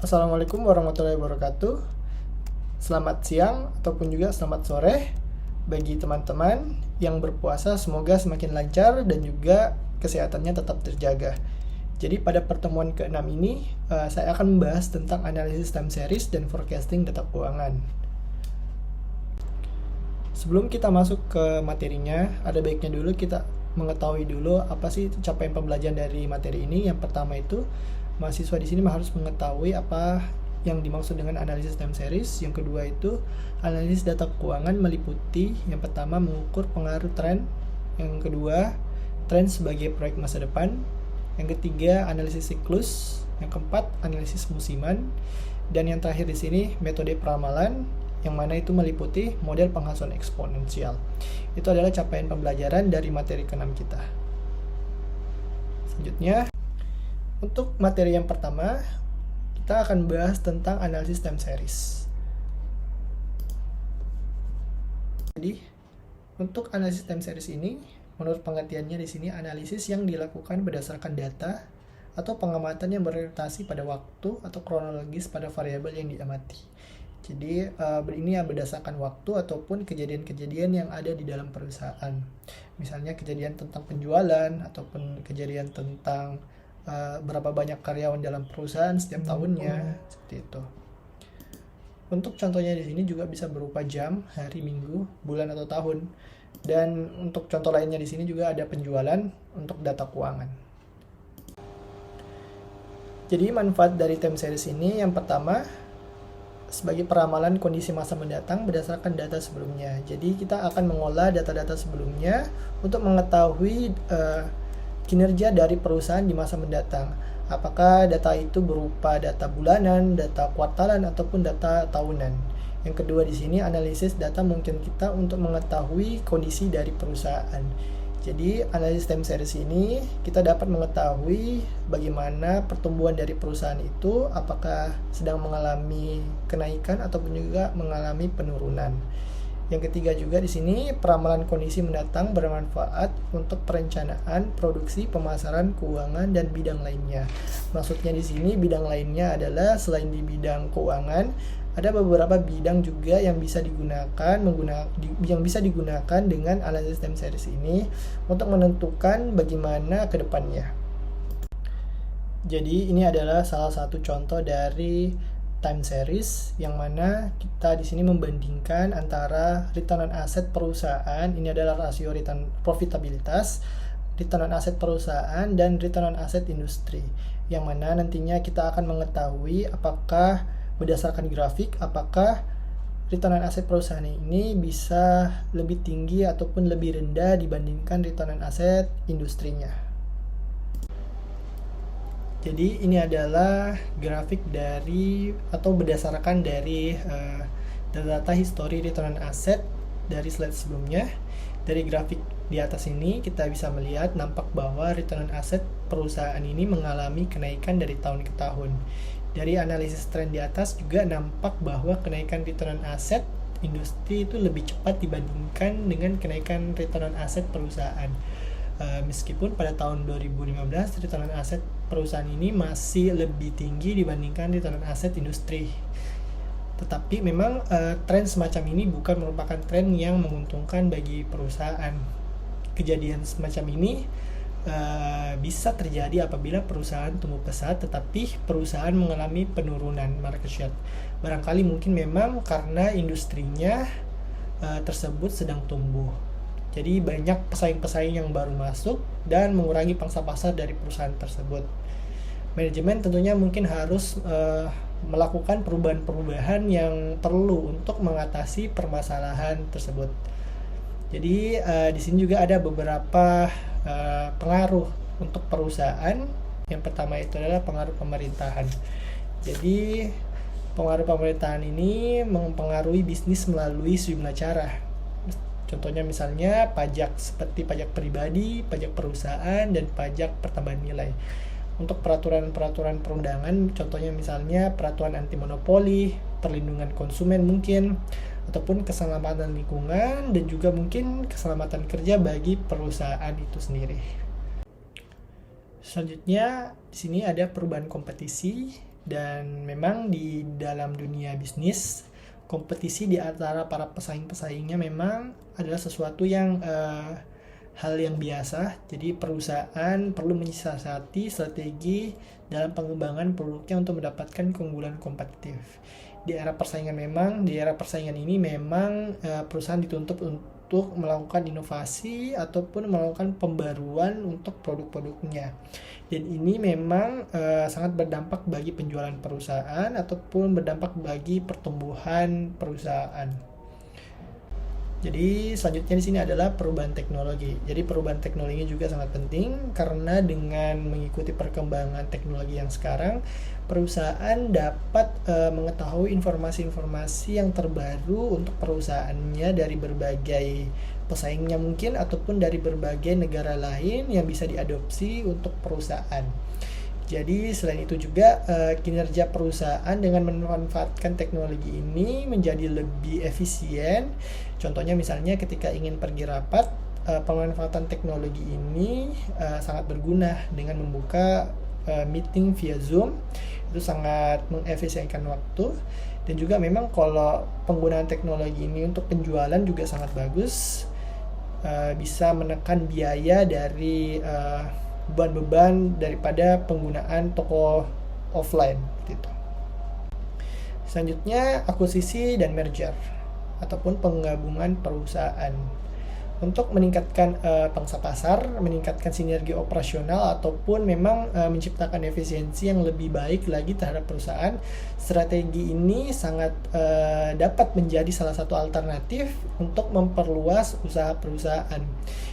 Assalamualaikum warahmatullahi wabarakatuh. Selamat siang ataupun juga selamat sore bagi teman-teman yang berpuasa. Semoga semakin lancar dan juga kesehatannya tetap terjaga. Jadi pada pertemuan ke-6 ini saya akan membahas tentang analisis time series dan forecasting data keuangan. Sebelum kita masuk ke materinya, ada baiknya dulu kita mengetahui dulu apa sih capaian pembelajaran dari materi ini. Yang pertama itu, mahasiswa di sini harus mengetahui apa yang dimaksud dengan analisis time series. Yang kedua itu, analisis data keuangan meliputi yang pertama mengukur pengaruh tren, yang kedua tren sebagai proyek masa depan, yang ketiga analisis siklus, yang keempat analisis musiman, dan yang terakhir di sini metode peramalan, yang mana itu meliputi model penghasilan eksponensial. Itu adalah capaian pembelajaran dari materi ke-6 kita. Selanjutnya, untuk materi yang pertama, kita akan bahas tentang analisis time series. Jadi, untuk analisis time series ini, menurut pengertiannya di sini analisis yang dilakukan berdasarkan data atau pengamatan yang berorientasi pada waktu atau kronologis pada variabel yang diamati. Jadi ini berdasarkan waktu ataupun kejadian-kejadian yang ada di dalam perusahaan. Misalnya kejadian tentang penjualan ataupun kejadian tentang berapa banyak karyawan dalam perusahaan setiap tahunnya, seperti itu. Untuk contohnya di sini juga bisa berupa jam, hari, minggu, bulan atau tahun. Dan untuk contoh lainnya di sini juga ada penjualan untuk data keuangan. Jadi manfaat dari time series ini yang pertama sebagai peramalan kondisi masa mendatang berdasarkan data sebelumnya. Jadi kita akan mengolah data-data sebelumnya untuk mengetahui kinerja dari perusahaan di masa mendatang. Apakah data itu berupa data bulanan, data kuartalan, ataupun data tahunan. Yang kedua di sini analisis data mungkin kita untuk mengetahui kondisi dari perusahaan. Jadi analisis time series ini kita dapat mengetahui bagaimana pertumbuhan dari perusahaan itu, apakah sedang mengalami kenaikan ataupun juga mengalami penurunan. Yang ketiga juga di sini peramalan kondisi mendatang bermanfaat untuk perencanaan, produksi, pemasaran, keuangan dan bidang lainnya. Maksudnya di sini bidang lainnya adalah selain di bidang keuangan, ada beberapa bidang juga yang bisa digunakan dengan analisis time series ini untuk menentukan bagaimana ke depannya. Jadi ini adalah salah satu contoh dari time series yang mana kita di sini membandingkan antara return on asset perusahaan, ini adalah rasio return profitabilitas, return on asset perusahaan dan return on asset industri, yang mana nantinya kita akan mengetahui apakah berdasarkan grafik apakah return on asset perusahaan ini bisa lebih tinggi ataupun lebih rendah dibandingkan return on asset industrinya. Jadi ini adalah grafik dari atau berdasarkan dari data history return on asset dari slide sebelumnya. Dari grafik di atas ini kita bisa melihat nampak bahwa return on asset perusahaan ini mengalami kenaikan dari tahun ke tahun. Dari analisis tren di atas juga nampak bahwa kenaikan return on asset industri itu lebih cepat dibandingkan dengan kenaikan return on asset perusahaan. Meskipun pada tahun 2015 return on asset perusahaan ini masih lebih tinggi dibandingkan return on asset industri. Tetapi memang tren semacam ini bukan merupakan tren yang menguntungkan bagi perusahaan. Kejadian semacam ini bisa terjadi apabila perusahaan tumbuh pesat tetapi perusahaan mengalami penurunan market share. Barangkali mungkin memang karena industrinya tersebut sedang tumbuh. Jadi banyak pesaing-pesaing yang baru masuk dan mengurangi pangsa pasar dari perusahaan tersebut. Manajemen tentunya mungkin harus melakukan perubahan-perubahan yang perlu untuk mengatasi permasalahan tersebut. Jadi di sini juga ada beberapa pengaruh untuk perusahaan. Yang pertama itu adalah pengaruh pemerintahan. Jadi pengaruh pemerintahan ini mempengaruhi bisnis melalui sejumlah cara. Contohnya misalnya pajak seperti pajak pribadi, pajak perusahaan, dan pajak pertambahan nilai. Untuk peraturan-peraturan perundangan, contohnya misalnya peraturan anti monopoli, perlindungan konsumen mungkin, ataupun keselamatan lingkungan dan juga mungkin keselamatan kerja bagi perusahaan itu sendiri. Selanjutnya di sini ada perubahan kompetisi Dan memang di dalam dunia bisnis, kompetisi di antara para pesaing-pesaingnya memang adalah sesuatu yang hal yang biasa. Jadi perusahaan perlu menyiasati strategi dalam pengembangan produknya untuk mendapatkan keunggulan kompetitif. Di era persaingan ini memang perusahaan dituntut untuk melakukan inovasi ataupun melakukan pembaruan untuk produk-produknya. Dan ini memang sangat berdampak bagi penjualan perusahaan ataupun berdampak bagi pertumbuhan perusahaan. Jadi selanjutnya di sini adalah perubahan teknologi. Jadi perubahan teknologi juga sangat penting karena dengan mengikuti perkembangan teknologi yang sekarang, perusahaan dapat mengetahui informasi-informasi yang terbaru untuk perusahaannya dari berbagai pesaingnya mungkin ataupun dari berbagai negara lain yang bisa diadopsi untuk perusahaan. Jadi selain itu juga kinerja perusahaan dengan memanfaatkan teknologi ini menjadi lebih efisien. Contohnya misalnya ketika ingin pergi rapat, pemanfaatan teknologi ini sangat berguna dengan membuka meeting via Zoom. Itu sangat mengefisienkan waktu. Dan juga memang kalau penggunaan teknologi ini untuk penjualan juga sangat bagus. Bisa menekan biaya dari beban-beban daripada penggunaan toko offline gitu. Selanjutnya akuisisi dan merger ataupun penggabungan perusahaan untuk meningkatkan pangsa pasar, meningkatkan sinergi operasional ataupun memang menciptakan efisiensi yang lebih baik lagi terhadap perusahaan. Strategi ini sangat dapat menjadi salah satu alternatif untuk memperluas usaha perusahaan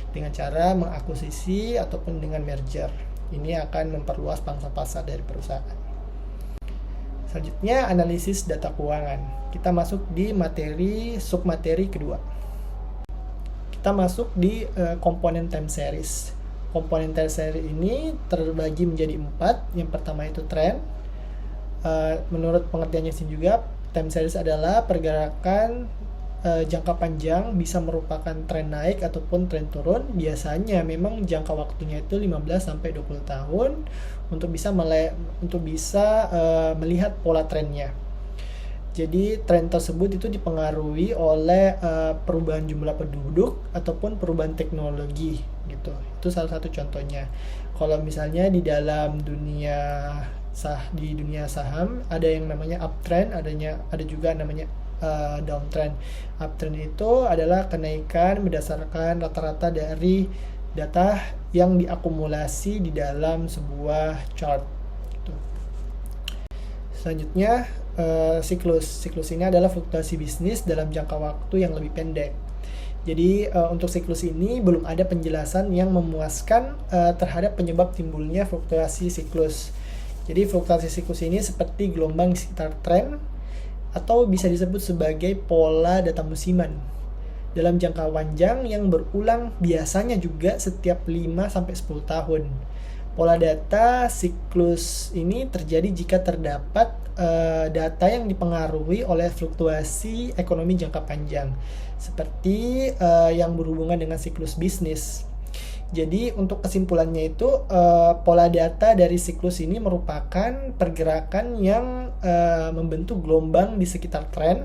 dengan cara mengakuisisi ataupun dengan merger. Ini akan memperluas pangsa pasar dari perusahaan. Selanjutnya analisis data keuangan. Kita masuk di submateri kedua. Kita masuk di komponen time series. Komponen time series ini terbagi menjadi 4. Yang pertama itu trend. Menurut pengertiannya sini juga, time series adalah pergerakan jangka panjang, bisa merupakan tren naik ataupun tren turun. Biasanya memang jangka waktunya itu 15-20 tahun untuk bisa melihat pola trennya. Jadi tren tersebut itu dipengaruhi oleh perubahan jumlah penduduk ataupun perubahan teknologi gitu. Itu salah satu contohnya. Kalau misalnya di dalam dunia saham ada yang namanya uptrend, ada juga namanya downtrend. Uptrend itu adalah kenaikan berdasarkan rata-rata dari data yang diakumulasi di dalam sebuah chart. Gitu. Selanjutnya siklus ini adalah fluktuasi bisnis dalam jangka waktu yang lebih pendek. Jadi untuk siklus ini belum ada penjelasan yang memuaskan terhadap penyebab timbulnya fluktuasi siklus. Jadi fluktuasi siklus ini seperti gelombang di sekitar tren atau bisa disebut sebagai pola data musiman dalam jangka panjang yang berulang biasanya juga setiap 5-10 tahun. Pola data siklus ini terjadi jika terdapat data yang dipengaruhi oleh fluktuasi ekonomi jangka panjang seperti yang berhubungan dengan siklus bisnis. Jadi untuk kesimpulannya itu pola data dari siklus ini merupakan pergerakan yang membentuk gelombang di sekitar tren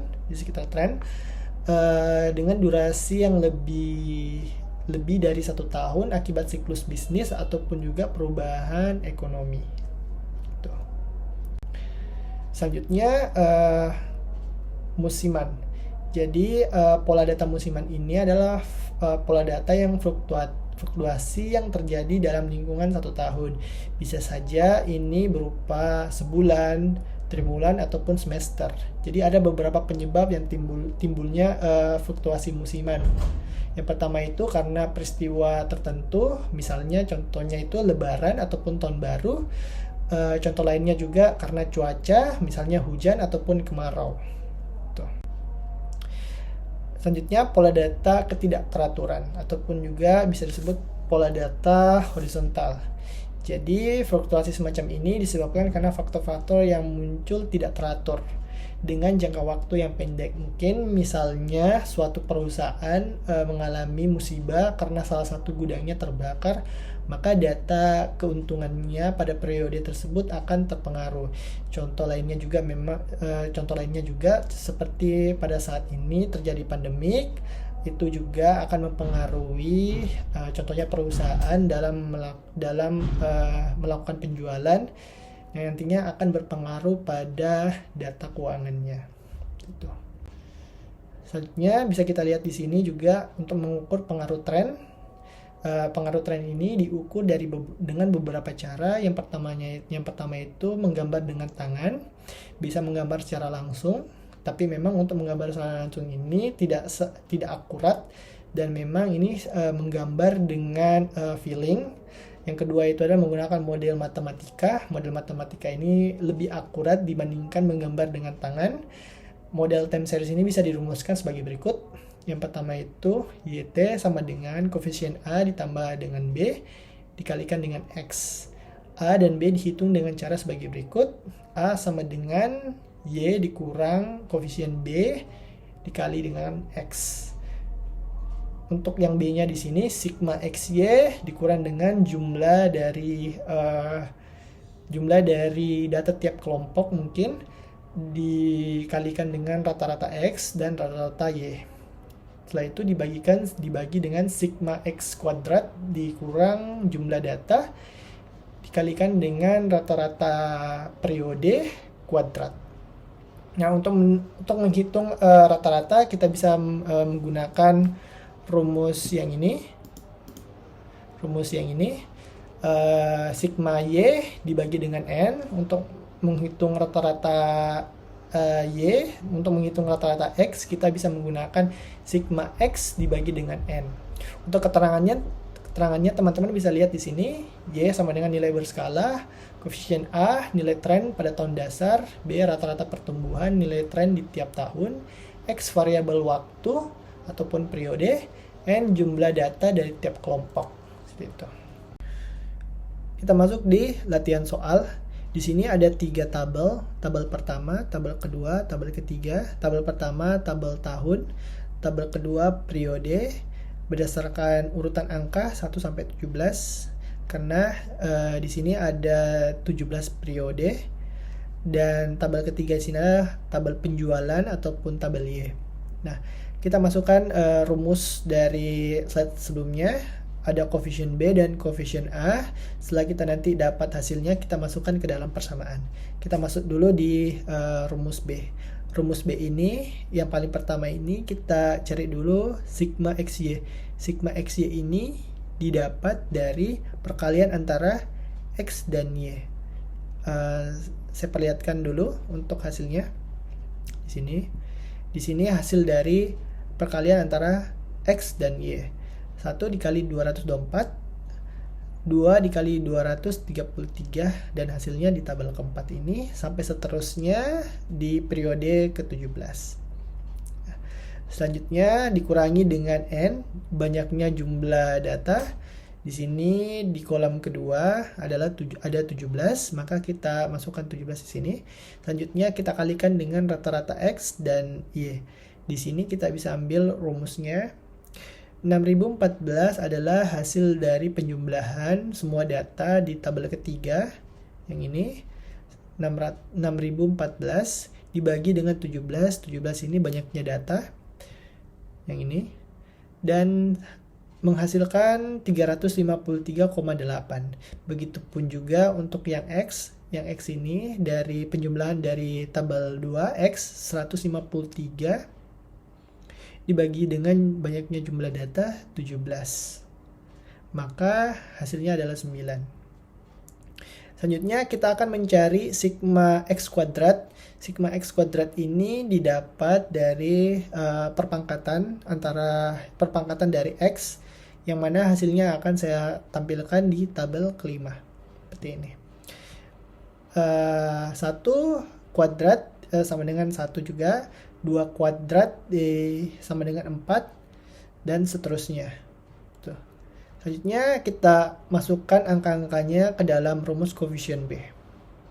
dengan durasi yang lebih dari 1 tahun akibat siklus bisnis ataupun juga perubahan ekonomi. Tuh. Selanjutnya musiman. Jadi pola data musiman ini adalah pola data yang fluktuasi yang terjadi dalam lingkungan 1 tahun. Bisa saja ini berupa sebulan, tribulan, ataupun semester. Jadi ada beberapa penyebab yang timbulnya fluktuasi musiman. Yang pertama itu karena peristiwa tertentu, misalnya contohnya itu lebaran ataupun tahun baru. Contoh lainnya juga karena cuaca, misalnya hujan ataupun kemarau. Tuh. Selanjutnya pola data ketidakteraturan ataupun juga bisa disebut pola data horizontal. Jadi fluktuasi semacam ini disebabkan karena faktor-faktor yang muncul tidak teratur dengan jangka waktu yang pendek. Mungkin misalnya suatu perusahaan mengalami musibah karena salah satu gudangnya terbakar, maka data keuntungannya pada periode tersebut akan terpengaruh. Contoh lainnya juga seperti pada saat ini terjadi pandemik, itu juga akan mempengaruhi contohnya perusahaan dalam melakukan penjualan yang nantinya akan berpengaruh pada data keuangannya. Gitu. Selanjutnya bisa kita lihat di sini juga untuk mengukur pengaruh tren. Pengaruh tren ini diukur dengan beberapa cara. Yang pertama itu menggambar dengan tangan, bisa menggambar secara langsung. Tapi memang untuk menggambar secara langsung ini tidak akurat, dan memang ini menggambar dengan feeling. Yang kedua itu adalah menggunakan model matematika. Model matematika ini lebih akurat dibandingkan menggambar dengan tangan. Model time series ini bisa dirumuskan sebagai berikut. Yang pertama itu YT sama dengan koefisien A ditambah dengan B dikalikan dengan X. A dan B dihitung dengan cara sebagai berikut. A sama dengan Y dikurang koefisien B dikali dengan X. Untuk yang B-nya di sini sigma XY dikurang dengan jumlah dari data tiap kelompok mungkin dikalikan dengan rata-rata X dan rata-rata Y. Setelah itu dibagi dengan sigma X kuadrat dikurang jumlah data dikalikan dengan rata-rata periode kuadrat. Nah, untuk menghitung rata-rata kita bisa menggunakan rumus yang ini. Sigma Y dibagi dengan N untuk menghitung rata-rata Y. Untuk menghitung rata-rata X kita bisa menggunakan sigma X dibagi dengan N. Untuk keterangannya teman-teman bisa lihat di sini. Y sama dengan nilai berskala, koefisien A nilai tren pada tahun dasar, B rata-rata pertumbuhan nilai tren di tiap tahun, X variabel waktu ataupun periode, N jumlah data dari tiap kelompok. Seperti itu. Kita masuk di latihan soal. Di sini ada 3 tabel. Tabel pertama, tabel kedua, tabel ketiga. Tabel pertama tabel tahun, tabel kedua periode berdasarkan urutan angka 1 sampai 17. Karena di sini ada 17 periode, dan tabel ketiga di sini adalah tabel penjualan ataupun tabel Y. Nah, kita masukkan rumus dari slide sebelumnya. Ada koefisien B dan koefisien A. Setelah kita nanti dapat hasilnya, kita masukkan ke dalam persamaan. Kita masuk dulu di rumus B. Rumus B ini, yang paling pertama ini kita cari dulu sigma XY. Sigma XY ini didapat dari perkalian antara X dan Y. Saya perlihatkan dulu untuk hasilnya. Di sini hasil dari perkalian antara X dan Y. 1 dikali 224, 2 dikali 233, dan hasilnya di tabel keempat ini, sampai seterusnya di periode ke-17. Selanjutnya dikurangi dengan N, banyaknya jumlah data. Di sini di kolom kedua ada 17, maka kita masukkan 17 di sini. Selanjutnya kita kalikan dengan rata-rata X dan Y. Di sini kita bisa ambil rumusnya. 6014 adalah hasil dari penjumlahan semua data di tabel ketiga. Yang ini 6014 dibagi dengan 17. 17 ini banyaknya data. Yang ini. Dan menghasilkan 353,8. Begitupun juga untuk yang X. Yang X ini dari penjumlahan dari tabel 2 X 153 dibagi dengan banyaknya jumlah data 17. Maka hasilnya adalah 9. Selanjutnya kita akan mencari sigma X kuadrat. Sigma X kuadrat ini didapat dari perpangkatan dari X, yang mana hasilnya akan saya tampilkan di tabel kelima. Seperti ini. 1 kuadrat sama dengan 1 juga. 2 kuadrat sama dengan 4, dan seterusnya. Tuh. Selanjutnya kita masukkan angka-angkanya ke dalam rumus koefisien B.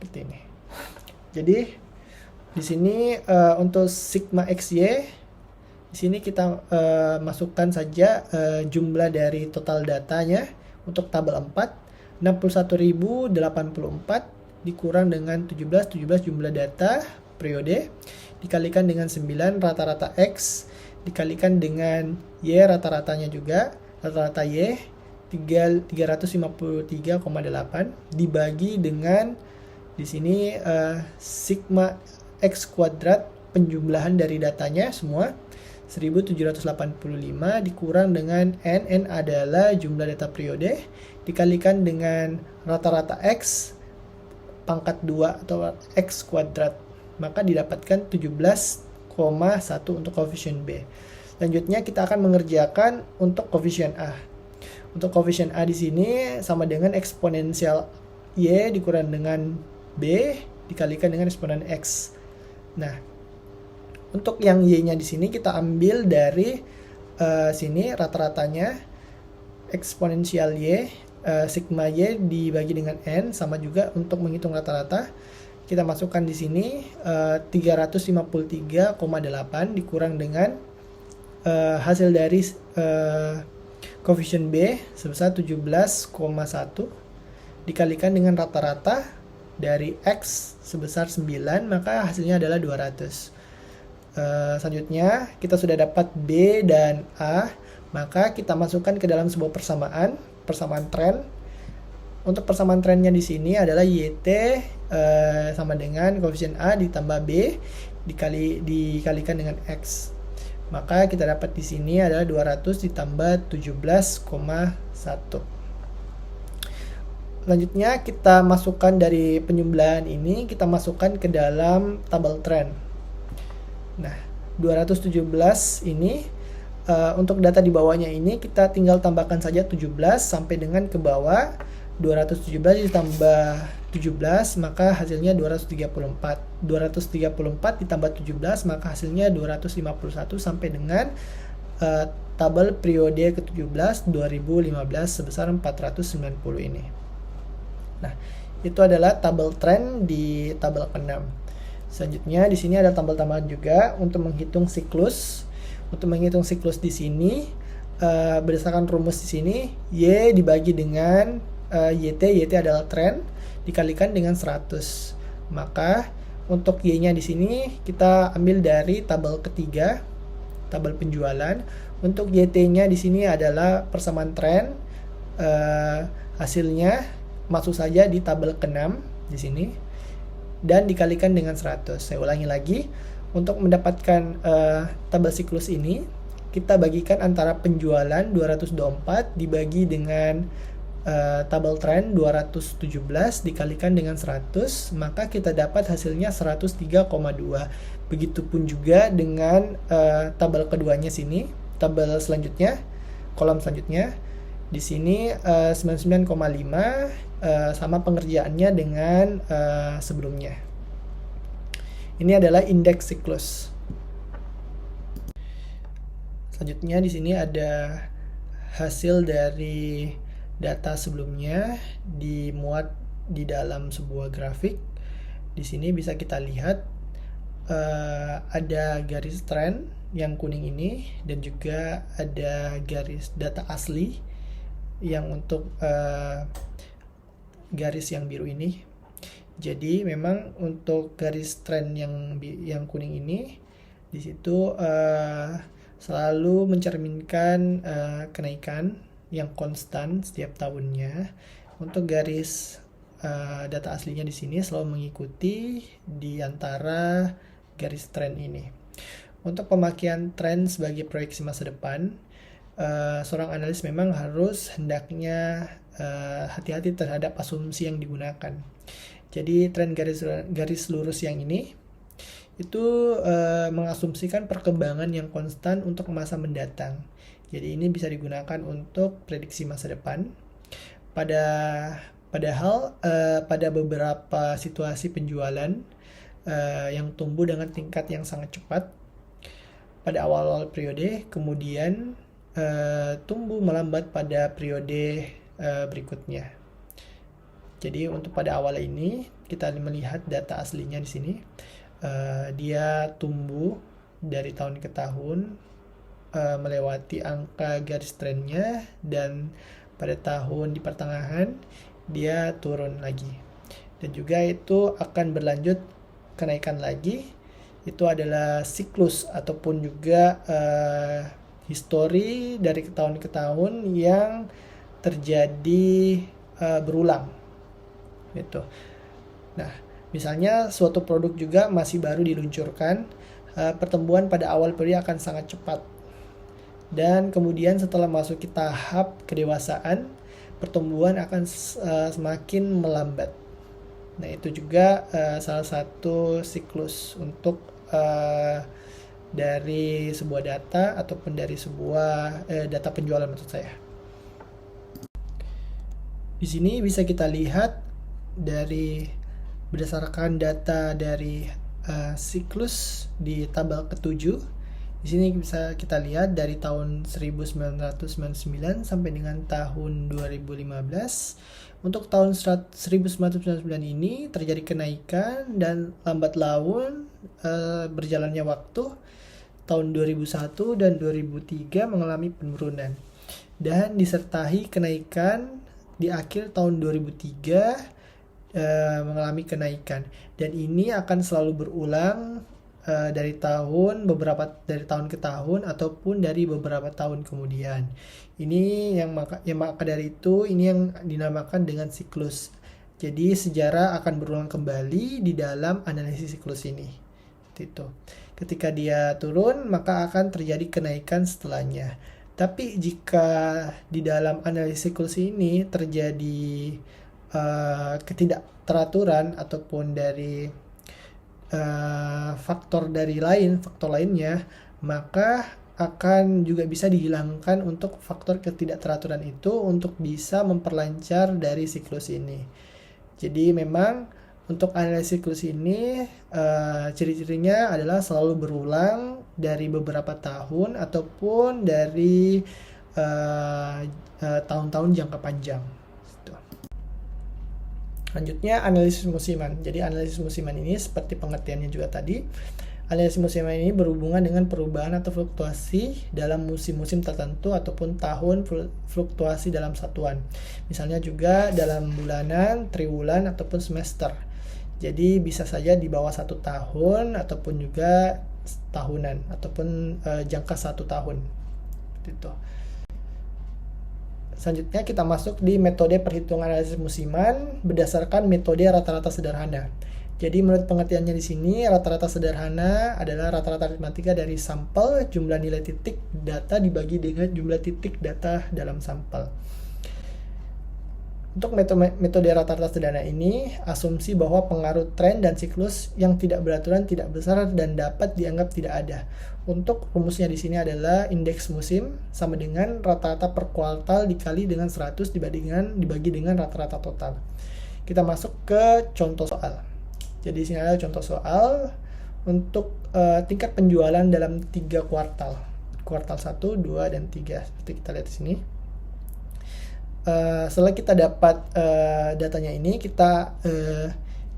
Seperti ini. Jadi di sini untuk sigma XY, di sini kita masukkan saja jumlah dari total datanya untuk tabel 4, 61.084 dikurang dengan 17 jumlah data periode dikalikan dengan 9 rata-rata X dikalikan dengan Y rata-ratanya juga, rata-rata Y 353,8 dibagi dengan di sini sigma X kuadrat penjumlahan dari datanya semua 1785 dikurang dengan N adalah jumlah data periode dikalikan dengan rata-rata X pangkat 2 atau X kuadrat, maka didapatkan 17,1 untuk koefisien B. Selanjutnya kita akan mengerjakan untuk koefisien A. Untuk koefisien A di sini sama dengan eksponensial Y dikurang dengan B dikalikan dengan eksponen X. Nah, untuk yang Y-nya di sini kita ambil dari sini rata-ratanya eksponensial Y, sigma Y dibagi dengan N, sama juga untuk menghitung rata-rata. Kita masukkan di sini 353,8 dikurang dengan hasil dari koefisien B sebesar 17,1 dikalikan dengan rata-rata dari X sebesar 9, maka hasilnya adalah 200. Selanjutnya kita sudah dapat B dan A, maka kita masukkan ke dalam sebuah persamaan tren. Untuk persamaan trennya di sini adalah YT sama dengan koefisien A ditambah B dikalikan dengan X. Maka kita dapat di sini adalah 200 ditambah 17,1. Selanjutnya kita masukkan dari penjumlahan ini, kita masukkan ke dalam tabel tren. Nah, 217 ini untuk data di bawahnya ini kita tinggal tambahkan saja 17 sampai dengan ke bawah. 217 ditambah 17 maka hasilnya 234. 234 ditambah 17 maka hasilnya 251 sampai dengan tabel periode ke-17 2015 sebesar 490 ini. Nah, itu adalah tabel tren di tabel ke-6. Selanjutnya di sini ada tabel tambahan juga untuk menghitung siklus. Untuk menghitung siklus di sini berdasarkan rumus di sini Y dibagi dengan YT adalah tren dikalikan dengan 100. Maka untuk Y-nya di sini kita ambil dari tabel ketiga, tabel penjualan. Untuk YT-nya di sini adalah persamaan tren. Hasilnya masuk saja di tabel ke-6 di sini dan dikalikan dengan 100. Saya ulangi lagi, untuk mendapatkan tabel siklus ini kita bagikan antara penjualan 224 dibagi dengan tabel tren 217 dikalikan dengan 100, maka kita dapat hasilnya 103,2. Begitupun juga dengan tabel keduanya sini, tabel selanjutnya, kolom selanjutnya. Di sini 99,5 sama pengerjaannya dengan sebelumnya. Ini adalah indeks siklus. Selanjutnya di sini ada hasil dari data sebelumnya dimuat di dalam sebuah grafik. Di sini bisa kita lihat ada garis tren yang kuning ini dan juga ada garis data asli yang untuk garis yang biru ini. Jadi memang untuk garis tren yang kuning ini di situ selalu mencerminkan kenaikan yang konstan setiap tahunnya. Untuk garis data aslinya di sini selalu mengikuti di antara garis tren ini. Untuk pemakaian tren sebagai proyeksi masa depan, seorang analis memang harus hendaknya hati-hati terhadap asumsi yang digunakan. Jadi tren garis lurus yang ini itu mengasumsikan perkembangan yang konstan untuk masa mendatang. Jadi ini bisa digunakan untuk prediksi masa depan. Padahal pada beberapa situasi penjualan yang tumbuh dengan tingkat yang sangat cepat pada awal-awal periode, kemudian tumbuh melambat pada periode berikutnya. Jadi untuk pada awal ini kita melihat data aslinya di sini. Dia tumbuh dari tahun ke tahun melewati angka garis trennya, dan pada tahun di pertengahan dia turun lagi, dan juga itu akan berlanjut kenaikan lagi. Itu adalah siklus ataupun juga histori dari tahun ke tahun yang terjadi berulang gitu. Nah, misalnya suatu produk juga masih baru diluncurkan, pertumbuhan pada awal periode akan sangat cepat, dan kemudian setelah masuk ke tahap kedewasaan, pertumbuhan akan semakin melambat. Nah, itu juga salah satu siklus untuk dari sebuah data ataupun dari sebuah data penjualan maksud saya. Di sini bisa kita lihat dari berdasarkan data dari siklus di tabel ke-7. Di sini bisa kita lihat dari tahun 1999 sampai dengan tahun 2015. Untuk tahun 1999 ini terjadi kenaikan, dan lambat laun berjalannya waktu tahun 2001 dan 2003 mengalami penurunan, dan disertai kenaikan di akhir tahun 2003 mengalami kenaikan, dan ini akan selalu berulang dari tahun ke tahun ataupun dari beberapa tahun kemudian. Ini maka dari itu ini yang dinamakan dengan siklus. Jadi sejarah akan berulang kembali di dalam analisis siklus ini. Itu. Ketika dia turun, maka akan terjadi kenaikan setelahnya. Tapi jika di dalam analisis siklus ini terjadi ketidakteraturan ataupun dari faktor lainnya, maka akan juga bisa dihilangkan untuk faktor ketidakteraturan itu untuk bisa memperlancar dari siklus ini. Jadi memang untuk analisis siklus ini ciri-cirinya adalah selalu berulang dari beberapa tahun ataupun dari tahun-tahun jangka panjang. Selanjutnya analisis musiman. Jadi analisis musiman ini seperti pengertiannya juga tadi. Analisis musiman ini berhubungan dengan perubahan atau fluktuasi dalam musim-musim tertentu ataupun tahun fluktuasi dalam satuan. Misalnya juga dalam bulanan, triwulan ataupun semester. Jadi bisa saja di bawah 1 tahun ataupun juga tahunan ataupun jangka 1 tahun. Gitu. Selanjutnya kita masuk di metode perhitungan analisis musiman berdasarkan metode rata-rata sederhana. Jadi menurut pengertiannya di sini, rata-rata sederhana adalah rata-rata aritmatika dari sampel, jumlah nilai titik data dibagi dengan jumlah titik data dalam sampel. Untuk metode rata-rata sederhana ini, asumsi bahwa pengaruh tren dan siklus yang tidak beraturan tidak besar dan dapat dianggap tidak ada. Untuk rumusnya di sini adalah indeks musim sama dengan rata-rata per kuartal dikali dengan 100 dibagi dengan rata-rata total. Kita masuk ke contoh soal. Jadi di sini ada contoh soal untuk tingkat penjualan dalam 3 kuartal. Kuartal 1, 2, dan 3. Seperti kita lihat di sini. Setelah kita dapat datanya ini, kita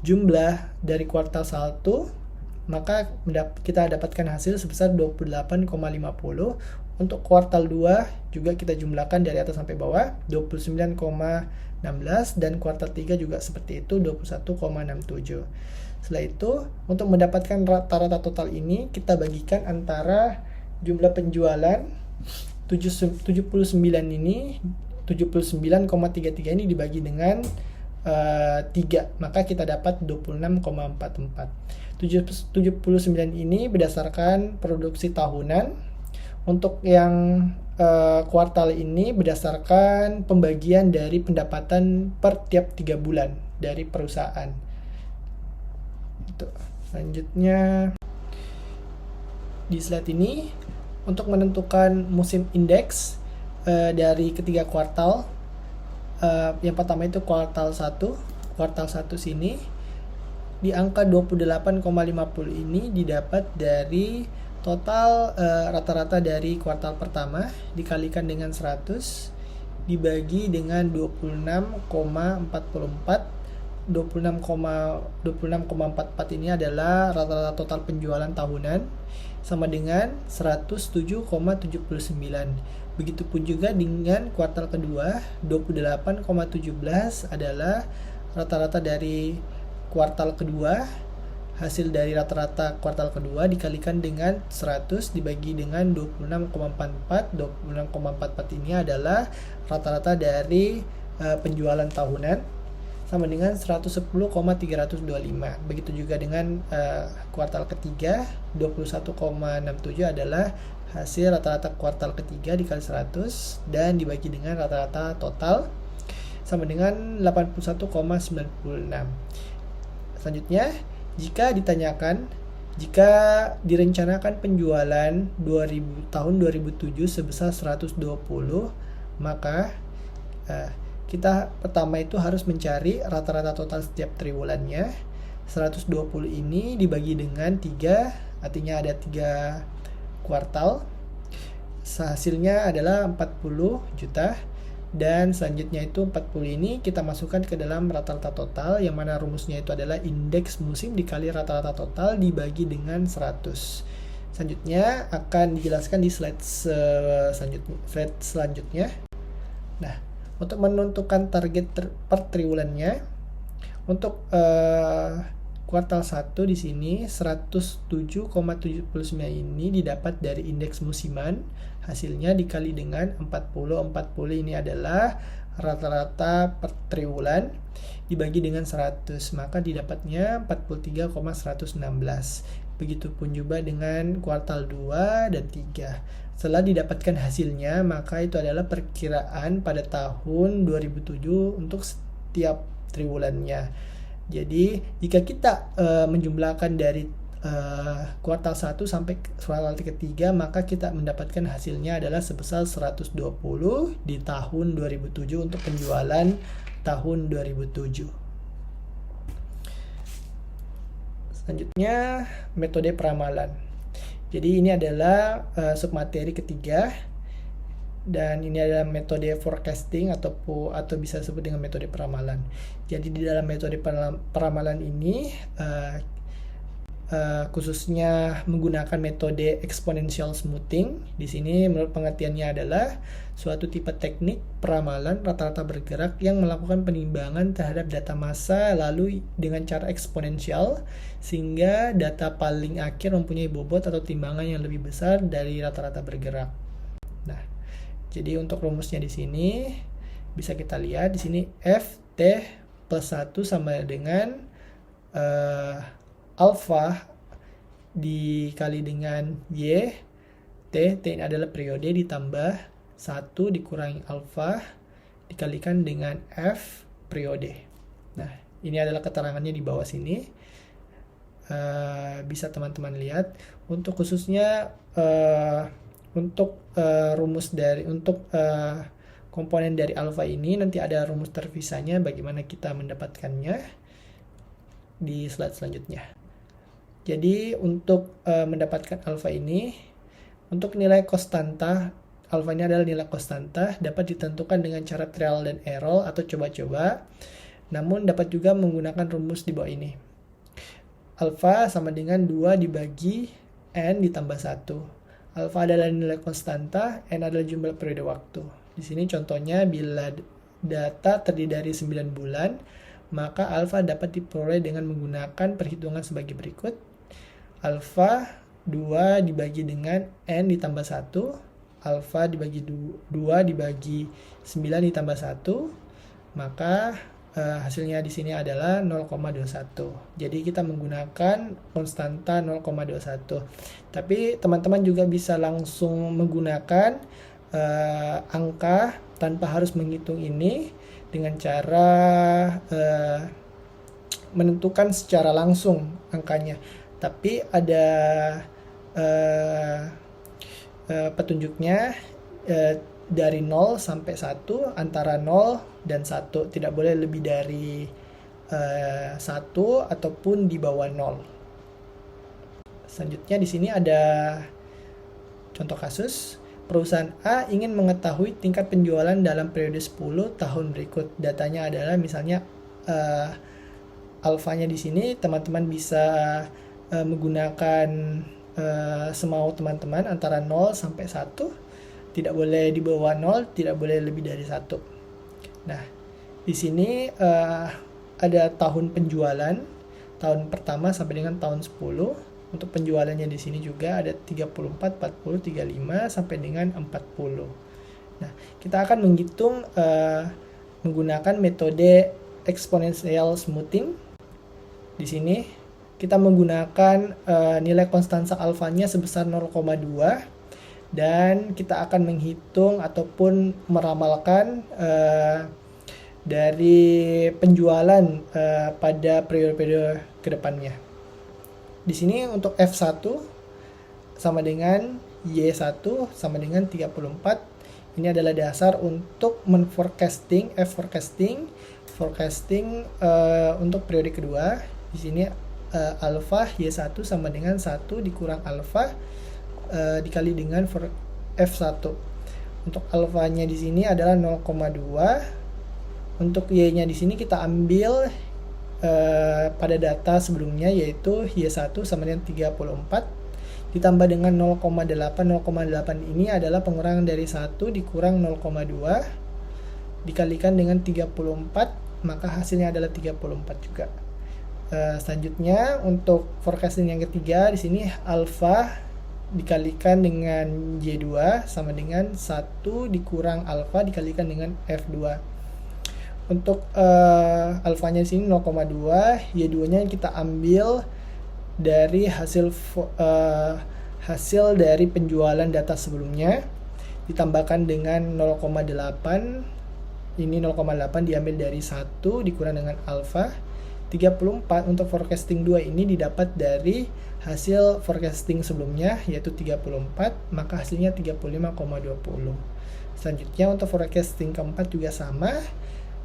jumlah dari kuartal 1, maka kita dapatkan hasil sebesar 28,50. Untuk kuartal 2 juga kita jumlahkan dari atas sampai bawah 29,16, dan kuartal 3 juga seperti itu 21,67. Setelah itu, untuk mendapatkan rata-rata total ini, kita bagikan antara jumlah penjualan 79 ini 79,33 ini dibagi dengan 3, maka kita dapat 26,44. 79 ini berdasarkan produksi tahunan. Untuk yang kuartal ini berdasarkan pembagian dari pendapatan per tiap 3 bulan dari perusahaan. Itu. Selanjutnya di slide ini untuk menentukan musim indeks dari ketiga kuartal. Yang pertama itu kuartal 1. Kuartal 1 sini di angka 28,50 ini didapat dari Total rata-rata dari kuartal pertama dikalikan dengan 100 dibagi dengan 26,44. 26,44 ini adalah rata-rata total penjualan tahunan, sama dengan 107,79. Begitupun juga dengan kuartal kedua, 28,17 adalah rata-rata dari kuartal kedua. Hasil dari rata-rata kuartal kedua dikalikan dengan 100 dibagi dengan 26,44. 26,44 ini adalah rata-rata dari penjualan tahunan, sama dengan 110,325. Begitu juga dengan kuartal ketiga, 21,67 adalah hasil rata-rata kuartal ketiga dikali 100 dan dibagi dengan rata-rata total, sama dengan 81,96. Selanjutnya, jika direncanakan penjualan tahun 2007 sebesar 120, maka kita pertama itu harus mencari rata-rata total setiap triwulannya. 120 ini dibagi dengan 3, artinya ada 3 kuartal. Hasilnya adalah 40 juta. Dan selanjutnya itu 40 ini kita masukkan ke dalam rata-rata total, yang mana rumusnya itu adalah indeks musim dikali rata-rata total dibagi dengan 100. Selanjutnya akan dijelaskan di slide selanjutnya. Nah, untuk menentukan target per triwulannya, untuk kuartal 1 di sini 107,79 ini didapat dari indeks musiman. Hasilnya dikali dengan 40. 40 ini adalah rata-rata per triwulan dibagi dengan 100, maka didapatnya 43,116. Begitupun juga dengan kuartal 2 dan 3. Setelah didapatkan hasilnya, maka itu adalah perkiraan pada tahun 2007 untuk setiap triwulannya. Jadi jika kita menjumlahkan dari kuartal 1 sampai kuartal ketiga, maka kita mendapatkan hasilnya adalah sebesar 120 di tahun 2007 untuk penjualan tahun 2007. Selanjutnya, metode peramalan. Jadi ini adalah submateri ketiga, dan ini adalah metode forecasting atau bisa disebut dengan metode peramalan. Jadi di dalam metode peramalan ini khususnya menggunakan metode exponential smoothing. Di sini menurut pengertiannya adalah suatu tipe teknik peramalan rata-rata bergerak yang melakukan penimbangan terhadap data massa lalu dengan cara eksponensial, sehingga data paling akhir mempunyai bobot atau timbangan yang lebih besar dari rata-rata bergerak. Nah, jadi untuk rumusnya di sini bisa kita lihat di sini Ft plus 1 sama dengan alfa dikali dengan Y. T ini adalah periode ditambah 1 dikurangi alfa dikalikan dengan F periode. Nah, ini adalah keterangannya di bawah sini. Bisa teman-teman lihat. Untuk khususnya untuk komponen dari alfa ini nanti ada rumus terpisahnya bagaimana kita mendapatkannya di slide selanjutnya. Jadi untuk mendapatkan alfa ini, untuk nilai konstanta, alfa ini adalah nilai konstanta, dapat ditentukan dengan cara trial dan error atau coba-coba, namun dapat juga menggunakan rumus di bawah ini. Alfa sama dengan 2 dibagi N ditambah 1. Alfa adalah nilai konstanta, N adalah jumlah periode waktu. Di sini contohnya bila data terdiri dari 9 bulan, maka alfa dapat diperoleh dengan menggunakan perhitungan sebagai berikut. Alfa 2 dibagi dengan N ditambah 1, alfa dibagi 2 dibagi 9 ditambah 1, maka hasilnya di sini adalah 0,21. Jadi kita menggunakan konstanta 0,21. Tapi teman-teman juga bisa langsung menggunakan angka tanpa harus menghitung ini dengan cara menentukan secara langsung angkanya. Tapi ada petunjuknya dari 0 sampai 1, antara 0 dan 1, tidak boleh lebih dari 1 ataupun di bawah 0. Selanjutnya di sini ada Contoh kasus, perusahaan A ingin mengetahui tingkat penjualan dalam periode 10 tahun berikut. Datanya adalah misalnya alfanya di sini, teman-teman bisa menggunakan semau teman-teman antara 0 sampai 1. Tidak boleh di bawah 0, tidak boleh lebih dari 1. Nah, di sini ada tahun penjualan, tahun pertama sampai dengan tahun 10. Untuk penjualannya di sini juga ada 34, 40, 35 sampai dengan 40. Nah, kita akan menghitung menggunakan metode exponential smoothing. Di sini kita menggunakan nilai konstansa alfanya sebesar 0,2 dan kita akan menghitung ataupun meramalkan dari penjualan pada periode-periode kedepannya. Di sini untuk F1 sama dengan Y1 sama dengan 34. Ini adalah dasar untuk forecasting untuk periode kedua. Di sini alfa Y1 sama dengan 1 dikurang alfa dikali dengan F1. Untuk alfanya di sini adalah 0,2. Untuk Y-nya di sini kita ambil pada data sebelumnya, yaitu Y1 sama dengan 34 ditambah dengan 0,8. 0,8 ini adalah pengurangan dari 1 dikurang 0,2 dikalikan dengan 34, maka hasilnya adalah 34 juga. Selanjutnya untuk forecasting yang ketiga, di sini alfa dikalikan dengan Y2 sama dengan 1 dikurang alfa dikalikan dengan F2. Untuk alfanya di sini 0,2, Y2-nya kita ambil dari hasil dari penjualan data sebelumnya ditambahkan dengan 0,8. Ini 0,8 diambil dari 1 dikurang dengan alfa. 34 untuk forecasting 2 ini didapat dari hasil forecasting sebelumnya yaitu 34, maka hasilnya 35,20. Selanjutnya untuk forecasting keempat juga sama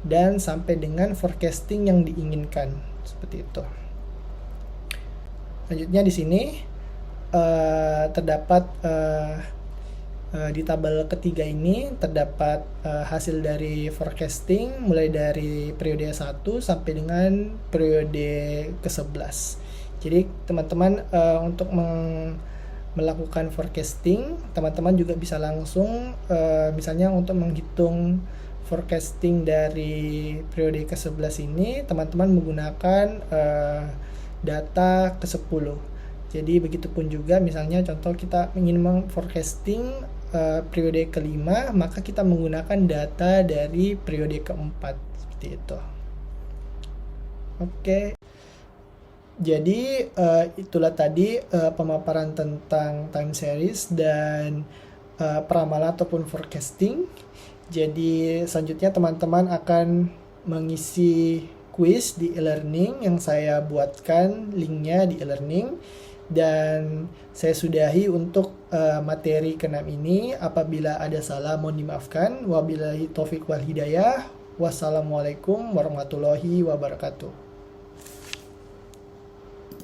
dan sampai dengan forecasting yang diinginkan seperti itu. Selanjutnya di sini terdapat di tabel ketiga ini terdapat hasil dari forecasting mulai dari periode 1 sampai dengan periode ke-11. Jadi teman-teman untuk melakukan forecasting, teman-teman juga bisa langsung misalnya untuk menghitung forecasting dari periode ke-11 ini, teman-teman menggunakan data ke-10. Jadi begitupun juga misalnya contoh kita ingin meng-forecasting periode ke-5, maka kita menggunakan data dari periode ke-4 seperti itu. Oke. Jadi itulah tadi pemaparan tentang time series dan peramalan ataupun forecasting. Jadi selanjutnya teman-teman akan mengisi quiz di e-learning yang saya buatkan linknya di e-learning, dan saya sudahi untuk materi ke-6 ini. Apabila ada salah mohon dimaafkan. Wabillahi taufiq wal hidayah. Wassalamualaikum warahmatullahi wabarakatuh.